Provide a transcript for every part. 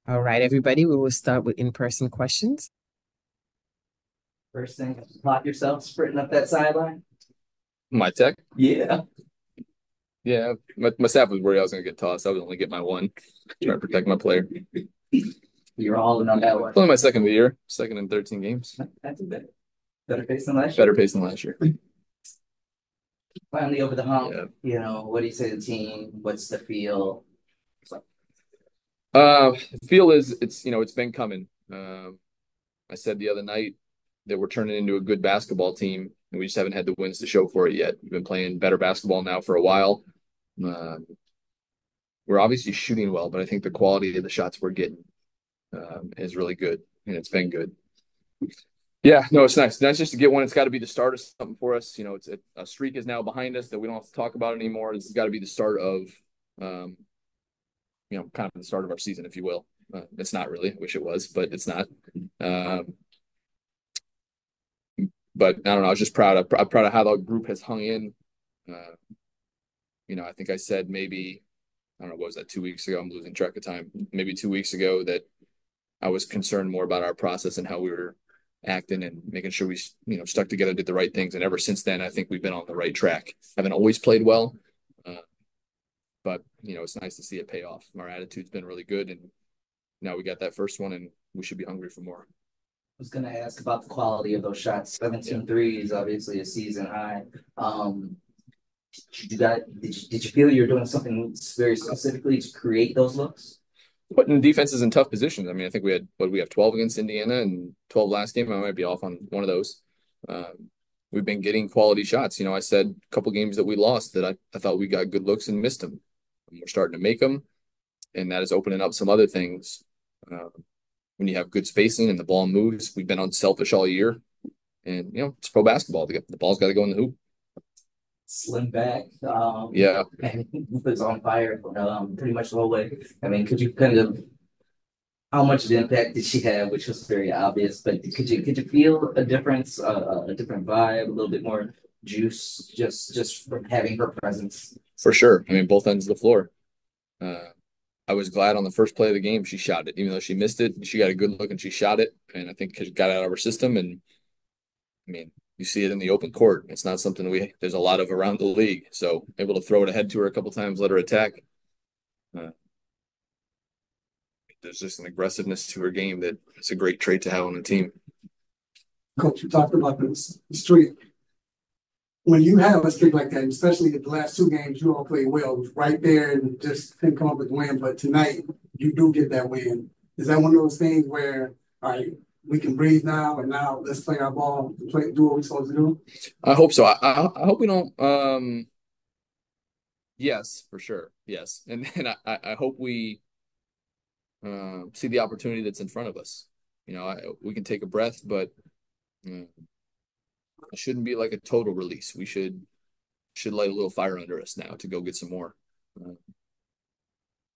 All right, everybody, we will start with in-person questions. First thing, clock yourself sprinting up that sideline. My tech? Yeah. Yeah. My staff was worried I was going to get tossed. I was only get my one. Try to protect my player. You're all in on that one. It's only my second of the year, second in 13 games. That's a bit better pace than last year. Better pace than last year. Finally over the hump. Yeah. What do you say to the team? What's the feel? Feel is it's been coming. I said the other night that we're turning into a good basketball team, and we just haven't had the wins to show for it yet. We've been playing better basketball now for a while. We're obviously shooting well, but I think the quality of the shots we're getting is really good, and it's been good. Yeah, no, it's nice. Nice just to get one. It's got to be the start of something for us. It's a streak is now behind us that we don't have to talk about anymore. This has got to be the start of, um, kind of the start of our season, if you will. It's not really. I wish it was, but it's not. Um, but I don't know. I was just proud. I'm proud of how the group has hung in. Uh, I think I said maybe I don't know what was that 2 weeks ago. I'm losing track of time. Maybe 2 weeks ago that I was concerned more about our process and how we were acting and making sure we stuck together, did the right things. And ever since then, I think we've been on the right track. Haven't always played well, but it's nice to see it pay off. Our attitude's been really good, and now we got that first one, and we should be hungry for more. I was going to ask about the quality of those shots. 17 threes, obviously a season high. Did you feel you were doing something very specifically to create those looks? Putting defenses in tough positions. I mean, I think we have 12 against Indiana and 12 last game. I might be off on one of those. We've been getting quality shots. I said a couple games that we lost that I thought we got good looks and missed them. And we're starting to make them, and that is opening up some other things. When you have good spacing and the ball moves, we've been unselfish all year, and it's pro basketball. The ball's got to go in the hoop. Slim back. Yeah, And he was on fire pretty much the whole way. I mean, could you kind of how much of an impact did she have, which was very obvious, but could you feel a difference, a different vibe, a little bit more juice just from having her presence? for sure. I mean, both ends of the floor. Uh, I was glad on the first play of the game she shot it, even though she missed it. She got a good look and she shot it, and I think it got out of her system. And I mean, you see it in the open court. It's not something there's a lot of around the league. So able to throw it ahead to her a couple times, let her attack. Uh, there's just an aggressiveness to her game that it's a great trait to have on the team. Coach, you talked about this streak. When you have a streak like that, especially the last two games, you all played well. It was right there and just couldn't come up with a win. But tonight, you do get that win. Is that one of those things where, all right, we can breathe now, and now let's play our ball, do what we're supposed to do? I hope so. I hope we don't. Yes, for sure. Yes, and then I hope we see the opportunity that's in front of us. We can take a breath, but uh, it shouldn't be like a total release. We should light a little fire under us now to go get some more. Uh,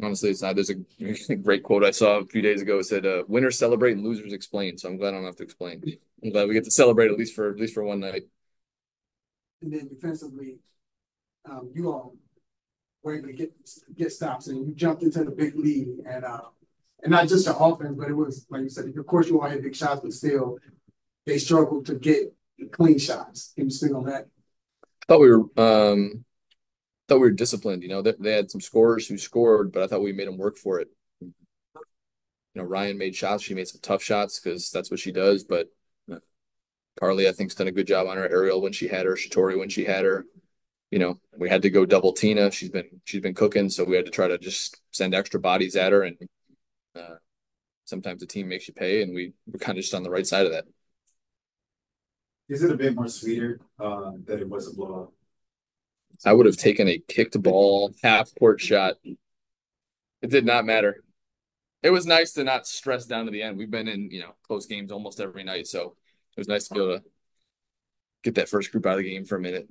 Honestly, it's not. There's a great quote I saw a few days ago. It said, "Winners celebrate and losers explain." So I'm glad I don't have to explain. I'm glad we get to celebrate at least for one night. And then defensively, you all were able to get stops, and you jumped into the big lead, and not just your offense, but it was like you said. Of course, you all had big shots, but still, they struggled to get clean shots. Can you speak on that? Thought we were thought we were disciplined. They had some scorers who scored, but I thought we made them work for it. Ryan made shots. She made some tough shots because that's what she does. But Carly, I think, has done a good job on her aerial when she had her. Shatori when she had her. We had to go double Tina. She's been cooking, so we had to try to just send extra bodies at her, and uh, sometimes the team makes you pay, and we're kind of just on the right side of that. Is it a bit more sweeter that it was a blowout? I would have taken a kicked ball, half court shot. It did not matter. It was nice to not stress down to the end. We've been in, close games almost every night, so it was nice to be able to get that first group out of the game for a minute.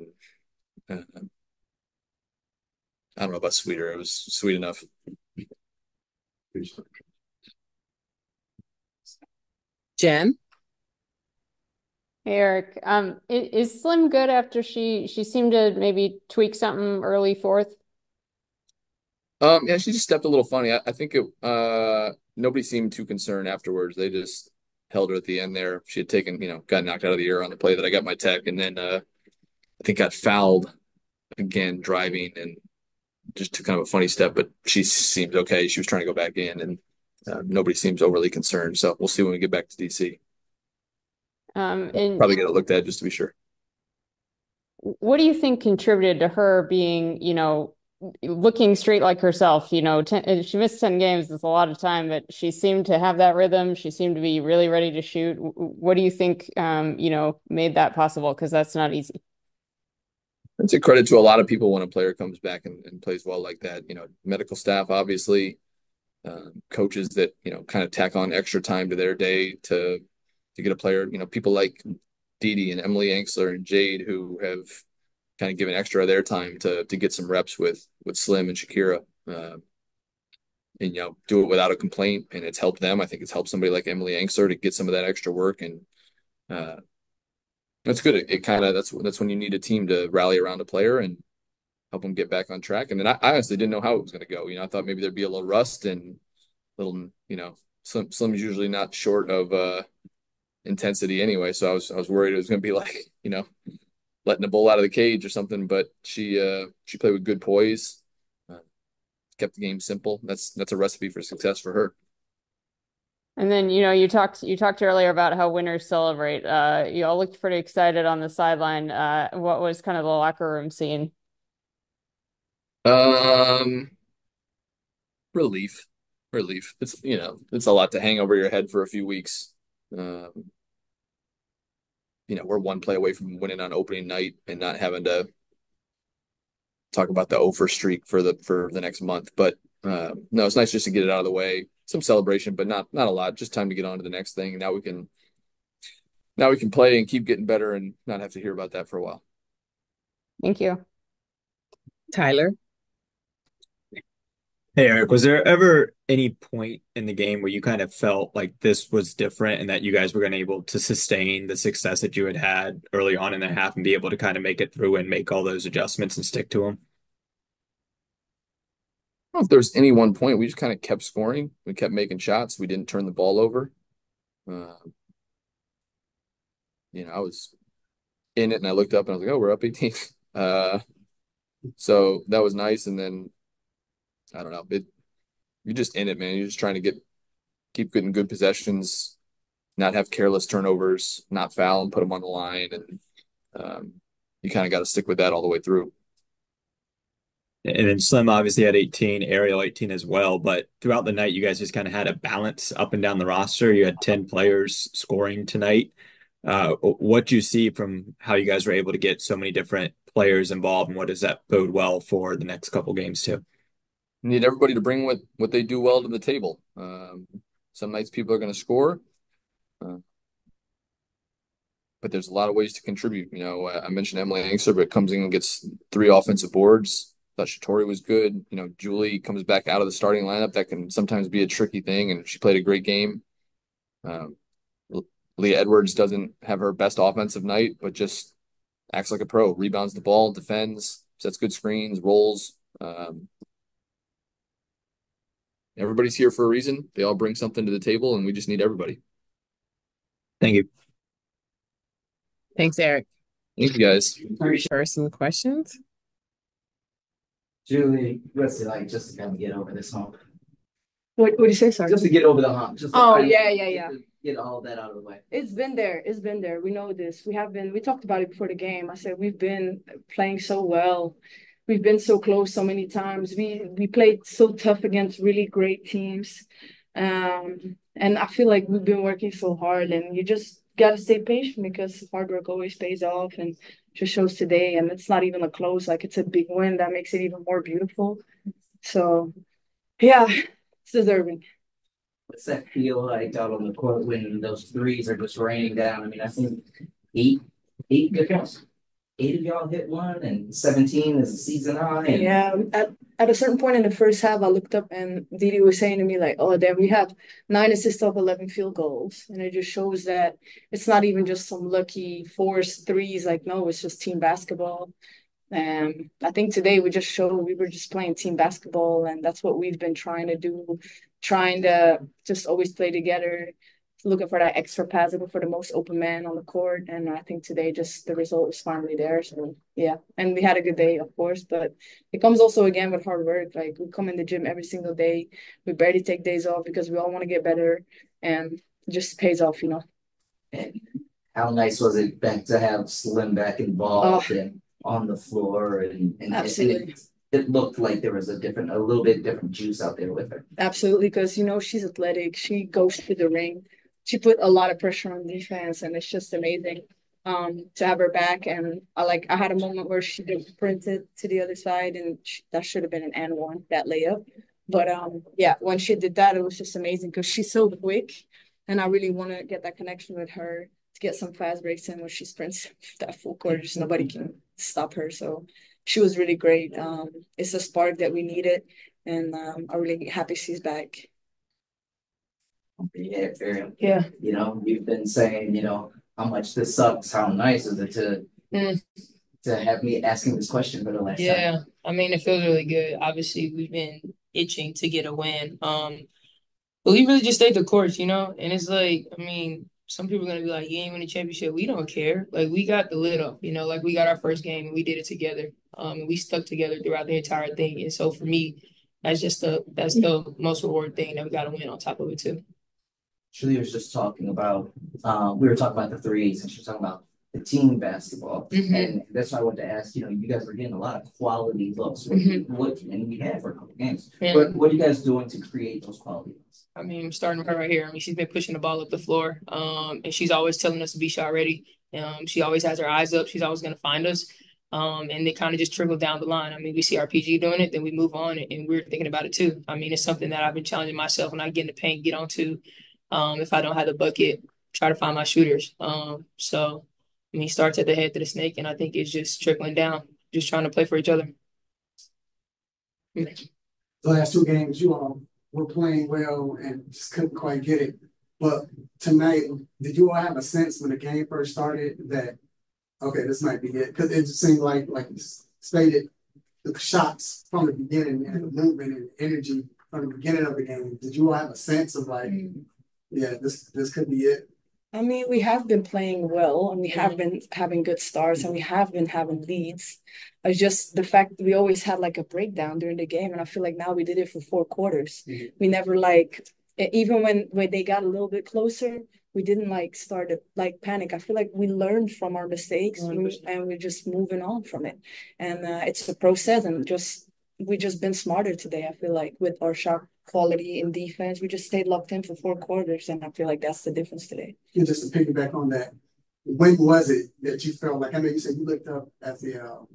I don't know about sweeter. It was sweet enough. Jen? Hey, Eric. Is Slim good after she seemed to maybe tweak something early fourth? Yeah, she just stepped a little funny. I think nobody seemed too concerned afterwards. They just held her at the end there. She had taken, got knocked out of the air on the play that I got my tech, and then I think got fouled again driving and just took kind of a funny step, but she seems okay. She was trying to go back in, and nobody seems overly concerned. So we'll see when we get back to DC. And Probably get it looked at just to be sure. what do you think contributed to her being, looking straight like herself? She missed 10 games. That's a lot of time, but she seemed to have that rhythm. She seemed to be really ready to shoot. What do you think, made that possible? Because that's not easy. It's a credit to a lot of people when a player comes back and plays well like that. Medical staff, obviously, coaches that, kind of tack on extra time to their day to get a player, people like Didi and Emily Angsler and Jade who have kind of given extra of their time to get some reps with Slim and Shakira, and do it without a complaint, and it's helped them. I think it's helped somebody like Emily Angsler to get some of that extra work, and that's good. It kind of that's when you need a team to rally around a player and help them get back on track. And then I honestly didn't know how it was going to go. I thought maybe there'd be a little rust and little, Slim's usually not short of intensity anyway. So I was worried it was going to be like, letting the bull out of the cage or something. But she played with good poise, kept the game simple. That's a recipe for success for her. And then, you talked earlier about how winners celebrate. You all looked pretty excited on the sideline. What was kind of the locker room scene? Relief. It's, it's a lot to hang over your head for a few weeks. We're one play away from winning on opening night and not having to talk about the over streak for the next month. But no, it's nice just to get it out of the way. Some celebration, but not a lot. Just time to get on to the next thing. Now we can play and keep getting better and not have to hear about that for a while. Thank you. Tyler. Hey, Eric, was there ever any point in the game where you kind of felt like this was different and that you guys were going to be able to sustain the success that you had early on in the half and be able to kind of make it through and make all those adjustments and stick to them? I don't know if there's any one point. We just kind of kept scoring. We kept making shots. We didn't turn the ball over. I was in it and I looked up and I was like, oh, we're up 18. So that was nice. And then I don't know. You're just in it, man. You're just trying to keep getting good possessions, not have careless turnovers, not foul and put them on the line. And you kind of got to stick with that all the way through. And then Slim obviously had 18, Ariel 18 as well. But throughout the night, you guys just kind of had a balance up and down the roster. You had 10 players scoring tonight. What do you see from how you guys were able to get so many different players involved, and what does that bode well for the next couple games too? Need everybody to bring what they do well to the table. Some nights people are going to score, but there's a lot of ways to contribute. I mentioned Emily Angsler, but comes in and gets 3 offensive boards. Thought Shatori was good. Julie comes back out of the starting lineup. That can sometimes be a tricky thing, and she played a great game. Leah Edwards doesn't have her best offensive night, but just acts like a pro. Rebounds the ball, defends, sets good screens, rolls. Everybody's here for a reason. They all bring something to the table, and we just need everybody. Thank you. Thanks, Eric. Thank you, guys. Person questions? Julie, what's it like just to kind of get over this hump? What do you say, sorry? Just to get over the hump. Yeah. Get all that out of the way. It's been there. We know this. We talked about it before the game. I said we've been playing so well. We've been so close so many times. We played so tough against really great teams. And I feel like we've been working so hard, and you just got to stay patient because hard work always pays off, and just shows today. And it's not even a close, like it's a big win that makes it even more beautiful. So, yeah, it's deserving. What's that feel like out on the court when those threes are just raining down? I mean, I think eight of y'all hit one, and 17 is a season high. And yeah, at a certain point in the first half, I looked up and Didi was saying to me like, "Oh, damn, we have 9 assists off 11 field goals," and it just shows that it's not even just some lucky forced threes. Like, no, it's just team basketball. And I think today we just showed we were just playing team basketball, and that's what we've been trying to do, trying to just always play together, looking for that extra pass, looking for the most open man on the court. And I think today just the result was finally there. So yeah, and we had a good day, of course, but it comes also again with hard work. Like we come in the gym every single day. We barely take days off because we all want to get better, and it just pays off, you know. And how nice was it back to have Slim back Oh, involved and on the floor and absolutely. it looked like there was a little bit different juice out there with her. Absolutely, because you know she's athletic. She goes to the ring. She put a lot of pressure on defense, and it's just amazing to have her back. And I had a moment where she did sprinted to the other side, and that should have been an and one, that layup. But yeah, when she did that, it was just amazing because she's so quick, and I really want to get that connection with her to get some fast breaks in when she sprints that full court. Just nobody can stop her. So she was really great. It's a spark that we needed, and I'm really happy she's back. Yeah, very, Yeah. you've been saying, how much this sucks, how nice is it Mm, to have me asking this question for the last time. yeah, I mean, it feels really good. Obviously, we've been itching to get a win. But we really just stayed the course, you know? And it's like, I mean, some people are gonna be like, you ain't win a championship. We don't care. Like we got the lid up, you know, like we got our first game and we did it together. And we stuck together throughout the entire thing. And so for me, that's the most rewarding thing that we got to win on top of it too. Julie was just talking about, we were talking about the threes, and she was talking about the team basketball, and that's why I wanted to ask. You guys were getting a lot of quality looks. And we had for a couple games. Yeah. But what are you guys doing to create those quality looks? I mean, starting with her right here. I mean, she's been pushing the ball up the floor. And she's always telling us to be shot ready. She always has her eyes up. She's always going to find us. And they kind of just trickle down the line. I mean, we see our PG doing it, then we move on, and we're thinking about it too. I mean, it's something that I've been challenging myself when I get in the paint, get onto. If I don't have the bucket, try to find my shooters. So I mean, it starts at the head to the snake, and I think it's just trickling down, just trying to play for each other. The last two games, you all were playing well and just couldn't quite get it. But tonight, did you all have a sense when the game first started that, okay, this might be it? Because it just seemed like you stated, the shots from the beginning and the movement and energy from the beginning of the game. Did you all have a sense of like, yeah, this could be it? I mean, we have been playing well, and we have been having good starts, and we have been having leads. It's just the fact that we always had like a breakdown during the game, and I feel like now we did it for 4 quarters. We never even when they got a little bit closer, we didn't start to panic. I feel like we learned from our mistakes, and we're just moving on from it. And it's a process, and we just been smarter today. I feel like with our shot quality in defense, we just stayed locked in for 4 quarters, and I feel like that's the difference today. And just to piggyback on that, when was it that you felt like, I know you said you looked up at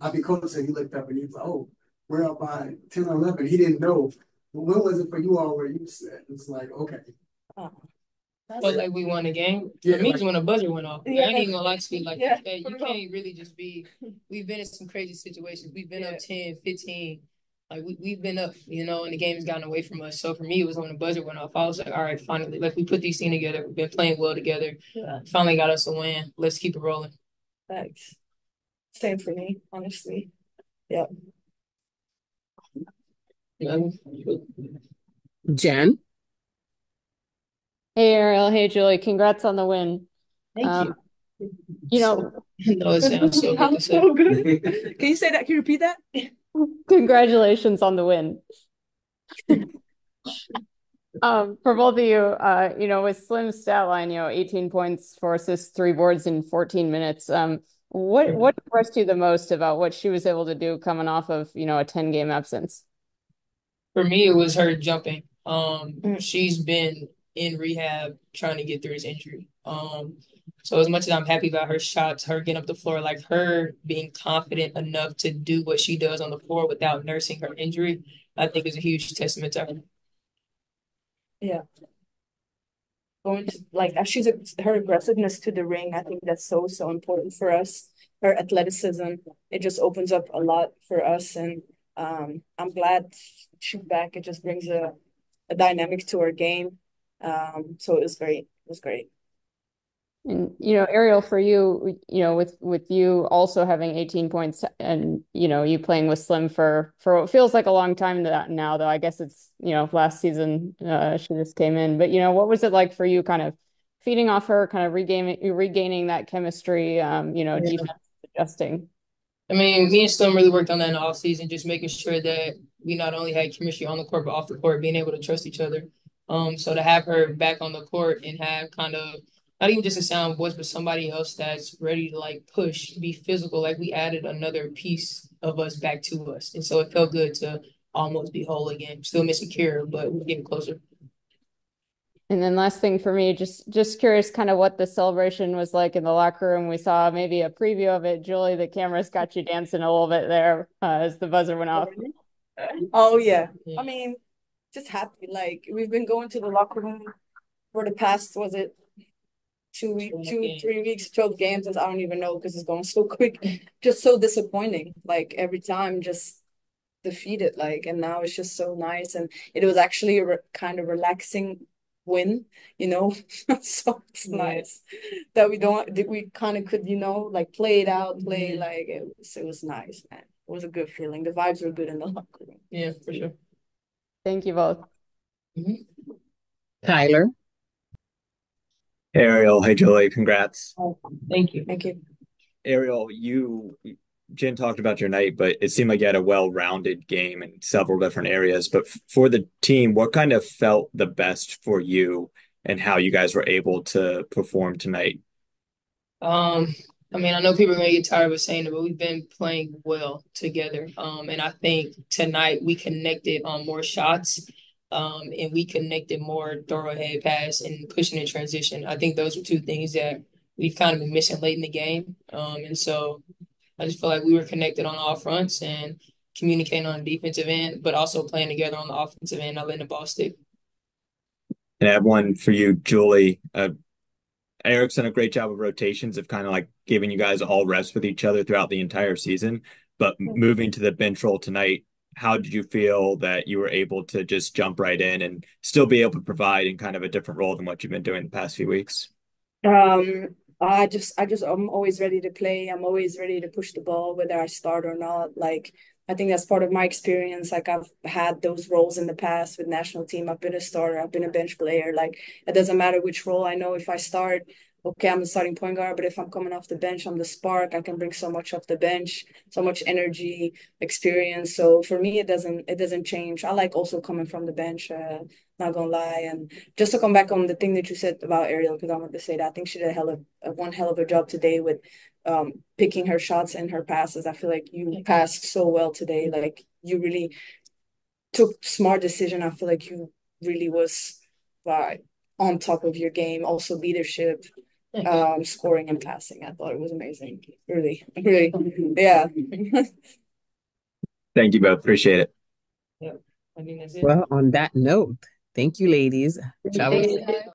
I think Coach said you looked up and you was like, oh, we're up by 10 or 11. He didn't know. But when was it for you all where you said, it's like, okay. But like we won the game. Yeah, For me, it's when a buzzer went off. Yeah. I ain't even gonna lie to you like Yeah, that. You for real. can't really just be. We've been in some crazy situations. We've been up 10, 15. Like we've been up, you know, and the game's gotten away from us. So for me, it was when the buzzer went off. I was like, all right, finally, like we put these things together. We've been playing well together. Yeah. Finally got us a win. Let's keep it rolling. Thanks. Same for me, honestly. Yeah. Jen? Hey Ariel, hey Julie, congrats on the win. Thank you. You know, No, it sounds so good to say. So good. Can you say that? Can you repeat that? congratulations on the win. For both of you, with Slim's stat line, 18 points, 4 assists, 3 boards in 14 minutes. What impressed you the most about what she was able to do coming off of, a 10-game absence? For me, it was her jumping. She's been in rehab trying to get through his injury. So as much as I'm happy about her shots, her getting up the floor, like her being confident enough to do what she does on the floor without nursing her injury, I think is a huge testament to her. Yeah. Going to her aggressiveness to the ring, I think that's so important for us. Her athleticism, it just opens up a lot for us, and I'm glad she's back. It just brings a dynamic to our game. So it was great. It was great. And Ariel, for you, with you also having 18 points and you playing with Slim for what feels like a long time now, though I guess it's last season she just came in. But what was it like for you, kind of feeding off her, kind of regaining that chemistry, defense adjusting? I mean, me and Slim really worked on that in the off season, just making sure that we not only had chemistry on the court but off the court, being able to trust each other. So to have her back on the court and have kind of not even just a sound voice, but somebody else that's ready to like push, be physical, like we added another piece of us back to us, and so it felt good to almost be whole again. Still missing Kira, but we're getting closer. And then last thing for me, just curious kind of what the celebration was like in the locker room. We saw maybe a preview of it. Julie, the cameras got you dancing a little bit there as the buzzer went off. Oh yeah. I mean, just happy. Like we've been going to the locker room for the past, was it 2 weeks, 2, 3 weeks, 12 games? I don't even know because it's going so quick. Just so disappointing. Like every time, just defeated. Like, and now it's just so nice, and it was actually a kind of relaxing win, you know. So it's nice that we kind of could, like play it out, play like it was nice, man. It was a good feeling. The vibes were good in the locker room. Yeah, for sure. Thank you both. Tyler. Ariel, hey Julie, congrats. Thank you. Thank you. Ariel, Jen talked about your night, but it seemed like you had a well-rounded game in several different areas. But for the team, what kind of felt the best for you and how you guys were able to perform tonight? I mean, I know people are gonna get tired of us saying it, but we've been playing well together. And I think tonight we connected on more shots, and we connected more thorough head pass and pushing in transition. I think those were two things that we've kind of been missing late in the game. And so I just feel like we were connected on all fronts and communicating on the defensive end, but also playing together on the offensive end, not letting the ball stick. And I have one for you, Julie. Eric's done a great job of rotations of kind of like giving you guys all reps with each other throughout the entire season. But moving to the bench role tonight, how did you feel that you were able to just jump right in and still be able to provide in kind of a different role than what you've been doing the past few weeks? I'm always ready to play. I'm always ready to push the ball, whether I start or not. Like, I think that's part of my experience. Like, I've had those roles in the past with national team. I've been a starter. I've been a bench player. Like, it doesn't matter which role. I know if I start, okay, I'm the starting point guard, but if I'm coming off the bench, I'm the spark. I can bring so much off the bench, so much energy, experience. So for me, it doesn't change. I like also coming from the bench, not gonna lie. And just to come back on the thing that you said about Ariel, because I wanted to say that I think she did one hell of a job today with picking her shots and her passes. I feel like you passed so well today. Like you really took smart decision. I feel like you really was on top of your game. Also leadership, scoring and passing. I thought it was amazing. Really, really, yeah. Thank you both. Appreciate it. Yeah, I think that's it. Well, on that note, thank you, ladies. Travel